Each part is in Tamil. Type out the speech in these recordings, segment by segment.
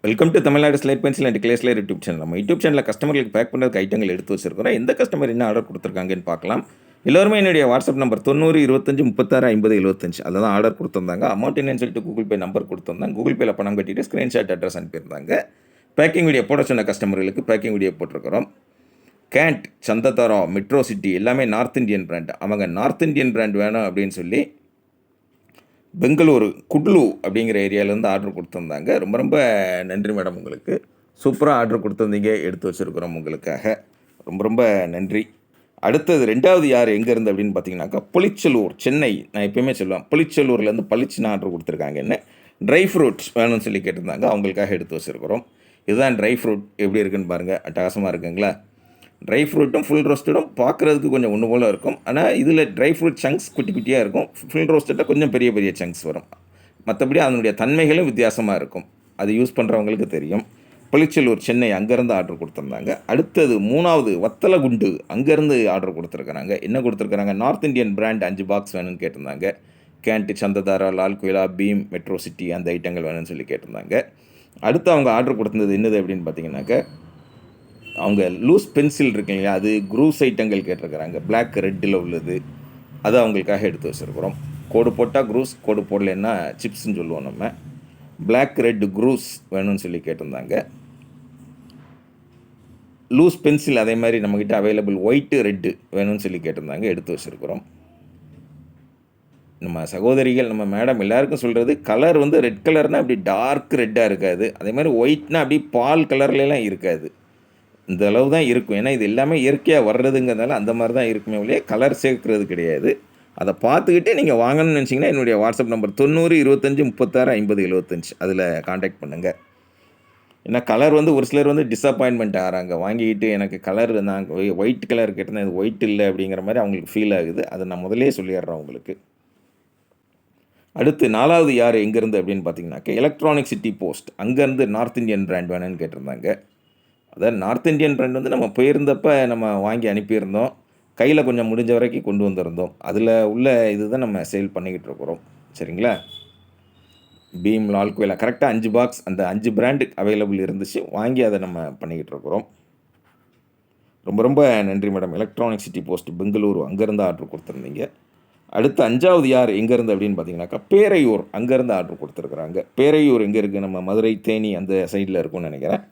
Welcome to Tamil Nadu slide pencil and கிளேஸ்லர் யூடியூப் சேனல். நம்ம யூடியூப் சேனலில் கஸ்டமர்களுக்கு பேக் பண்ணுறதுக்கு ஐட்டங்கள் எடுத்து வச்சிருக்கிறோம். எந்த கஸ்டமர் என்ன ஆர்டர் கொடுத்துருக்காங்கன்னு பார்க்கலாம். எல்லோருமே என்னுடைய வாட்ஸ்அப் நம்பர் 90 25 36 50 75 அதில் தான் ஆர்டர் கொடுத்துருந்தாங்க. அமௌண்ட் என்னன்னு சொல்லிட்டு கூகுள் பே நம்பர் கொடுத்துருந்தாங்க. கூகுள் பேயில் பணம் கட்டிட்டு ஸ்க்ரீன்ஷாட் அட்ரஸ் அனுப்பியிருந்தாங்க. பேக்கிங் வீடியோ போட சொன்ன கஸ்டமர்களுக்கு பேக்கிங் வீடியோ போட்டிருக்கிறோம். கேண்ட், சந்ததாரா, மெட்ரோ சிட்டி எல்லாமே நார்த் இந்தியன் பிராண்ட். அவங்க நார்த் இந்தியன் பிராண்ட் வேணும் அப்படின்னு சொல்லி பெங்களூரு குட்லு அப்படிங்கிற ஏரியாவிலேருந்து ஆர்டர் கொடுத்துருந்தாங்க. ரொம்ப ரொம்ப நன்றி மேடம், உங்களுக்கு சூப்பராக ஆர்டர் கொடுத்துருந்தீங்க, எடுத்து வச்சுருக்குறோம் உங்களுக்காக. ரொம்ப ரொம்ப நன்றி. அடுத்தது ரெண்டாவது யார் எங்கேருந்து அப்படின்னு பார்த்தீங்கன்னாக்கா புளிச்சலூர், சென்னை. நான் எப்போயுமே சொல்லுவேன், புளிச்சலூர்லேருந்து பளிச்சுன்னு ஆர்டர் கொடுத்துருக்காங்கன்னு. ட்ரை ஃப்ரூட்ஸ் வேணும்னு சொல்லி கேட்டிருந்தாங்க, அவங்களுக்காக எடுத்து வச்சுருக்குறோம். இதுதான் ட்ரை ஃப்ரூட், எப்படி இருக்குன்னு பாருங்கள், அட்டகாசமாக இருக்குங்களா? ட்ரை ஃப்ரூட்டும் ஃபுல் ரோஸ்டடும் பார்க்குறதுக்கு கொஞ்சம் ஒன்று போல் இருக்கும். ஆனால் இதில் ட்ரை ஃப்ரூட் சங்க்ஸ் குட்டி குட்டியாக இருக்கும். ஃபுல் ரோஸ்டடில் கொஞ்சம் பெரிய பெரிய சங்க்ஸ் வரும். மற்றபடி அதனுடைய தன்மைகளும் வித்தியாசமாக இருக்கும். அது யூஸ் பண்ணுறவங்களுக்கு தெரியும். புளிச்சலூர், சென்னை, அங்கேருந்து ஆர்டர் கொடுத்துருந்தாங்க. அடுத்தது மூணாவது வத்தலகுண்டு, அங்கேருந்து ஆர்டர் கொடுத்துருக்குறாங்க. என்ன கொடுத்துருக்குறாங்க? நார்த் இந்தியன் பிராண்ட் 5 பாக்ஸ் வேணும்னு கேட்டிருந்தாங்க. கேண்ட்டு, சந்ததாரா, Lal Qila, beam, metro city அந்த ஐட்டங்கள் வேணும்னு சொல்லி கேட்டிருந்தாங்க. அடுத்து அவங்க ஆர்டர் கொடுத்துருந்தது என்னது அப்படின்னு பார்த்தீங்கன்னாக்க, அவங்க லூஸ் பென்சில் இருக்கு இல்லையா, அது க்ரூஸ் ஐட்டங்கள் கேட்டிருக்கிறாங்க. பிளாக் ரெட்டில் உள்ளது, அதை அவங்களுக்காக எடுத்து வச்சுருக்குறோம். கோடு போட்டால் க்ரூஸ், கோடு போடலைன்னா சிப்ஸ்ன்னு சொல்லுவோம் நம்ம. பிளாக் ரெட் க்ரூஸ் வேணும்னு சொல்லி கேட்டிருந்தாங்க. லூஸ் பென்சில் அதே மாதிரி நம்மக்கிட்ட அவைலபிள் ஒயிட்டு ரெட்டு வேணும்னு சொல்லி கேட்டிருந்தாங்க, எடுத்து வச்சுருக்குறோம். நம்ம சகோதரிகள், நம்ம மேடம் எல்லாருக்கும் சொல்கிறது, கலர் வந்து ரெட் கலர்னால் அப்படி டார்க் ரெட்டாக இருக்காது. அதே மாதிரி ஒயிட்னா அப்படி பால் கலர்லாம் இருக்காது. இந்த அளவு தான் இருக்கும். ஏன்னா இது எல்லாமே இயற்கையாக வர்றதுங்கிறதுனால அந்த மாதிரி தான் இருக்குமே ஒழிய கலர் சேர்க்குறது கிடையாது. அதை பார்த்துக்கிட்டே நீங்கள் வாங்கணும்னு நினச்சிங்கன்னா என்னுடைய வாட்ஸ்அப் நம்பர் 90 25 36 50 75 அதில் காண்டாக்ட் பண்ணுங்கள். ஏன்னா கலர் வந்து ஒரு சிலர் வந்து டிஸப்பாயின்மெண்ட் ஆகிறாங்க. வாங்கிக்கிட்டு எனக்கு கலர் நான் ஒயிட் கலர் கேட்டிருந்தேன், இது ஒயிட் இல்லை அப்படிங்கிற மாதிரி அவங்களுக்கு ஃபீல் ஆகுது. அதை நான் முதலே சொல்லிடுறேன் உங்களுக்கு. அடுத்து நாலாவது யார் எங்கேருந்து அப்படின்னு பார்த்தீங்கன்னாக்க எலக்ட்ரானிக் சிட்டி போஸ்ட், அங்கேருந்து நார்த் இந்தியன் பிராண்ட் வேணும்னு கேட்டிருந்தாங்க. அதாவது நார்த் இந்தியன் பிராண்ட் வந்து நம்ம போயிருந்தப்போ நம்ம வாங்கி அனுப்பியிருந்தோம். கையில் கொஞ்சம் முடிஞ்ச வரைக்கும் கொண்டு வந்திருந்தோம். அதில் உள்ள இது தான் நம்ம சேல் பண்ணிக்கிட்டு இருக்கிறோம். சரிங்களா? பீம், லால் குயிலா கரெக்டாக 5 பாக்ஸ், அந்த 5 பிராண்டு அவைலபிள் இருந்துச்சு. வாங்கி அதை நம்ம பண்ணிக்கிட்டு இருக்கிறோம். ரொம்ப ரொம்ப நன்றி madam. Electronic city post Bengaluru, அங்கேருந்து ஆர்டர் கொடுத்துருந்தீங்க. அடுத்து 5வது யார் எங்கேருந்து அப்படின்னு பார்த்தீங்கன்னாக்கா பேரையூர், அங்கேருந்து ஆர்டர் கொடுத்துருக்குறாங்க. பேரையூர் எங்கே இருக்குது? நம்ம மதுரை, தேனி அந்த சைடில் இருக்கும்னு நினைக்கிறேன்.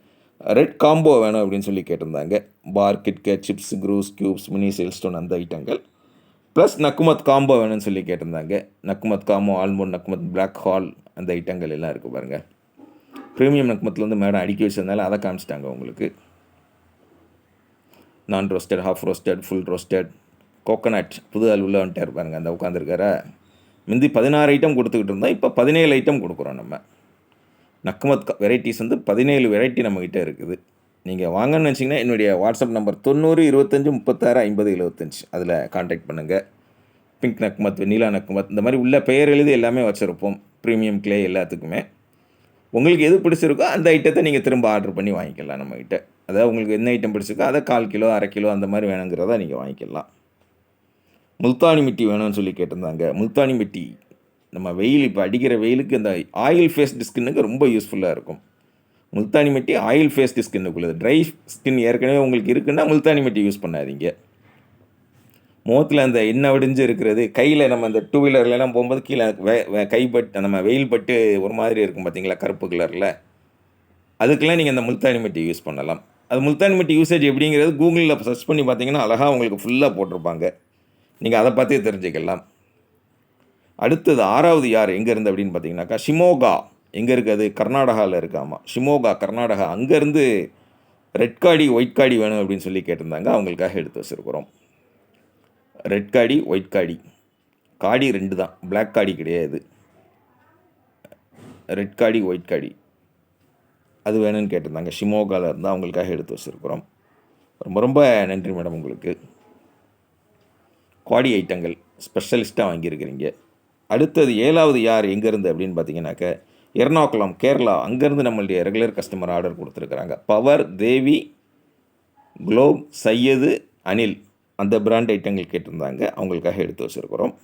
ரெட் காம்போ வேணும் அப்படின்னு சொல்லி கேட்டிருந்தாங்க. பார், கிட்கேட், சிப்ஸ், க்ரூஸ், க்யூப்ஸ், மினி சேல்ஸ்டோன் அந்த ஐட்டங்கள். ப்ளஸ் நக்குமத் காம்போ வேணும்னு சொல்லி கேட்டிருந்தாங்க. நக்குமத் காம்போ, ஆல்மோண்ட் நக்குமத், பிளாக் ஹால் அந்த ஐட்டங்கள் எல்லாம் இருக்குது பாருங்கள். ப்ரீமியம் நக்குமத்தில் வந்து மேடம் அடிக்க வச்சதுனால அதை காமிச்சிட்டாங்க உங்களுக்கு. நான் roasted, half roasted, full roasted, coconut, புது ஆள் உள்ளே வந்துட்டார் பாருங்கள், அந்த உட்காந்துருக்கார. முந்தி 16 ஐட்டம் கொடுத்துக்கிட்டு இருந்தோம், இப்போ 17 ஐட்டம் கொடுக்குறோம் நம்ம. நக்குமத் வெரைட்டிஸ் வந்து 17 வெரைட்டி நம்மக்கிட்ட இருக்குது. நீங்கள் வாங்கன்னு வச்சிங்கன்னா என்னுடைய வாட்ஸ்அப் நம்பர் 90 25 36 50 75 அதில் காண்டாக்ட் பண்ணுங்கள். பிங்க் நக்குமத், வெண்ணிலா நக்குமத் இந்த மாதிரி உள்ள பெயர் எழுதி எல்லாமே வச்சுருப்போம். ப்ரீமியம் கிளே எல்லாத்துக்குமே. உங்களுக்கு எது பிடிச்சிருக்கோ அந்த ஐட்டத்தை நீங்கள் திரும்ப ஆர்டர் பண்ணி வாங்கிக்கலாம் நம்மக்கிட்ட. அதாவது உங்களுக்கு என்ன ஐட்டம் பிடிச்சிருக்கோ அதை 1/4 கிலோ, 1/2 கிலோ அந்த மாதிரி வேணுங்கிறத நீங்கள் வாங்கிக்கலாம். முல்தானி மிட்டி வேணும்னு சொல்லி கேட்டிருந்தாங்க. முல்தானி மிட்டி நம்ம வெயில், இப்போ அடிக்கிற வெயிலுக்கு இந்த ஆயில் ஃபேஸ்டு ஸ்கின்னுக்கு ரொம்ப யூஸ்ஃபுல்லாக இருக்கும். முல்தானி மிட்டி ஆயில் ஃபேஸ்டு ஸ்கின்னுக்குள்ளது. ட்ரை ஸ்கின் ஏற்கனவே உங்களுக்கு இருக்குன்னா முல்தானி மிட்டி யூஸ் பண்ணாதீங்க. முகத்தில் அந்த எண்ணெய் வடிஞ்சு இருக்கிறது, கையில் நம்ம அந்த 2 வீலர்லாம் போகும்போது கீழே கைப்பட்டு நம்ம வெயில் பட்டு ஒரு மாதிரி இருக்கும் பார்த்தீங்களா, கருப்பு கலரில், அதுக்கெல்லாம் நீங்கள் அந்த முல்தானி மிட்டி யூஸ் பண்ணலாம். அது முல்தானி மிட்டி யூசேஜ் எப்படிங்கிறது கூகுளில் சர்ச் பண்ணி பார்த்தீங்கன்னா அழகாக உங்களுக்கு ஃபுல்லாக போட்டிருப்பாங்க. நீங்கள் அதை பார்த்தே தெரிஞ்சுக்கலாம். அடுத்தது 6வது யார் எங்கேருந்து அப்படின்னு பார்த்தீங்கன்னாக்கா ஷிமோகா, எங்கே இருக்குது? கர்நாடகாவில் இருக்காமா. ஷிமோகா, கர்நாடகா. அங்கேருந்து ரெட் காடி, ஒயிட் காடி வேணும் அப்படின்னு சொல்லி கேட்டிருந்தாங்க, அவங்களுக்காக எடுத்து வச்சுருக்குறோம். ரெட் காடி, ஒயிட் காடி. காடி 2 தான், பிளாக் காடி கிடையாது. ரெட் காடி, ஒயிட் காடி அது வேணும்னு கேட்டிருந்தாங்க. ஷிமோகாவில் இருந்தால் அவங்களுக்காக எடுத்து வச்சுருக்குறோம். ரொம்ப ரொம்ப நன்றி மேடம் உங்களுக்கு. காடி ஐட்டங்கள் ஸ்பெஷலிஸ்ட்டாக வாங்கியிருக்கிறீங்க. அடுத்தது 7வது யார் எங்கேருந்து அப்படின்னு பார்த்தீங்கன்னாக்க எர்ணாகுளம், கேரளா. அங்கேருந்து நம்மளுடைய ரெகுலர் கஸ்டமர் ஆர்டர் கொடுத்துருக்குறாங்க. பவர், தேவி, குளோப், சையது, அனில் அந்த பிராண்ட் ஐட்டங்கள் கேட்டிருந்தாங்க, அவங்களுக்காக எடுத்து வச்சுருக்குறோம்.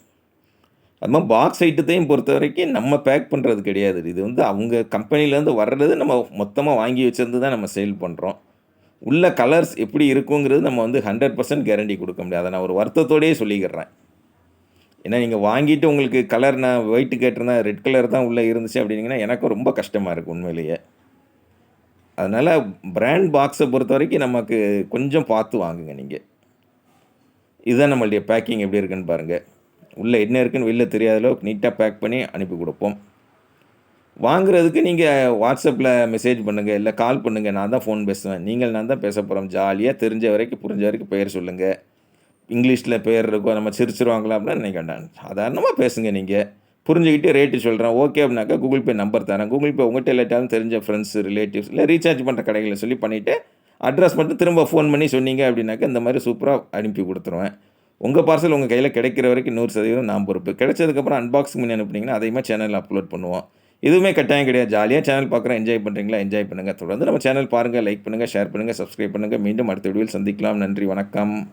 அது மாதிரி பாக்ஸ் ஐட்டத்தையும் பொறுத்த வரைக்கும் நம்ம பேக் பண்ணுறது கிடையாது. இது வந்து அவங்க கம்பெனிலேருந்து வர்றது நம்ம மொத்தமா வாங்கி வச்சிருந்து தான் நம்ம சேல் பண்ணுறோம். உள்ள கலர்ஸ் எப்படி இருக்குங்கிறது நம்ம வந்து 100% கேரண்டி குடுக்க முடியாது. அத நான் ஒரு வருத்தத்தோடயே சொல்லிக்கிறேன். ஏன்னா நீங்க வாங்கிட்டு உங்களுக்கு கலர் நான் ஒயிட் கேட்டிருந்தேன், ரெட் கலர் தான் உள்ள இருந்துச்சு அப்படின்னீங்கன்னா, எனக்கும் ரொம்ப கஷ்டமா இருக்கு உண்மையிலேயே. அதனால பிராண்ட் பாக்ஸ பொறுத்தவரைக்கும் நமக்கு கொஞ்சம் பார்த்து வாங்குங்க நீங்க. இதுதான் நம்மளுடைய பேக்கிங் எப்படி இருக்குன்னு பாருங்க. உள்ள என்ன இருக்குன்னு வெளில தெரியாத அளவுக்கு நீட்டா பேக் பண்ணி அனுப்பி குடுப்போம். வாங்குறதுக்கு நீங்க WhatsAppல மெசேஜ் பண்ணுங்க, இல்ல கால் பண்ணுங்க. நான் தான் ஃபோன் பேசுவேன். நீங்கள் நான் தான் பேசப் போறோம். ஜாலியா தெரிஞ்ச வரைக்கும், புரிஞ்ச வரைக்கும் பெயர் சொல்லுங்க. இங்கிலீஷ்ல பேர் இருக்கும். நம்ம சிரிச்சுருவாங்களா அப்படின்னா நினைக்க வேண்டாம். சாதாரணமா பேசுங்க நீங்க. புரிஞ்சுக்கிட்டு ரேட்டு சொல்றேன். ஓகே அப்படின்னாக்கா கூகுள் பே நம்பர் தரேன். கூகுள் பே உங்கள்ட்ட இல்லாட்டாலும் தெரிஞ்ச ஃப்ரெண்ட்ஸ், ரிலேட்டிவ்ஸ் இல்ல ரீசார்ஜ் பண்ற கடைகள்ல சொல்லி பண்ணிட்டு, அட்ரஸ் மட்டும் திரும்ப ஃபோன் பண்ணி சொன்னீங்க அப்படின்னாக்கா, இந்த மாரி சூப்பரா அனுப்பி குடுத்துருவேன். உங்க பார்சல் உங்க கையில கிடைக்கிற வரைக்கும் 100% நான் பொறுப்பு. கிடைச்சதுக்கப்புறம் அன்பாக்சிங் பண்ணி அனுப்புனீங்கன்னா, அதையுமே சேனல்ல அப்லோட் பண்ணுவோம். எதுவுமே கட்டாயம் கிடையாது. ஜாலியா சேனல் பார்க்குறோம். என்ஜாய் பண்றீங்களா? என்ஜாய் பண்ணுங்க. தொடர்ந்து நம்ம சேனல் பாருங்க, லைக் பண்ணுங்க, ஷேர் பண்ணுங்க, சப்ஸ்கிரைப் பண்ணுங்க. மீண்டும் அடுத்த வீடியோவில் சந்திக்கலாம். நன்றி, வணக்கம்.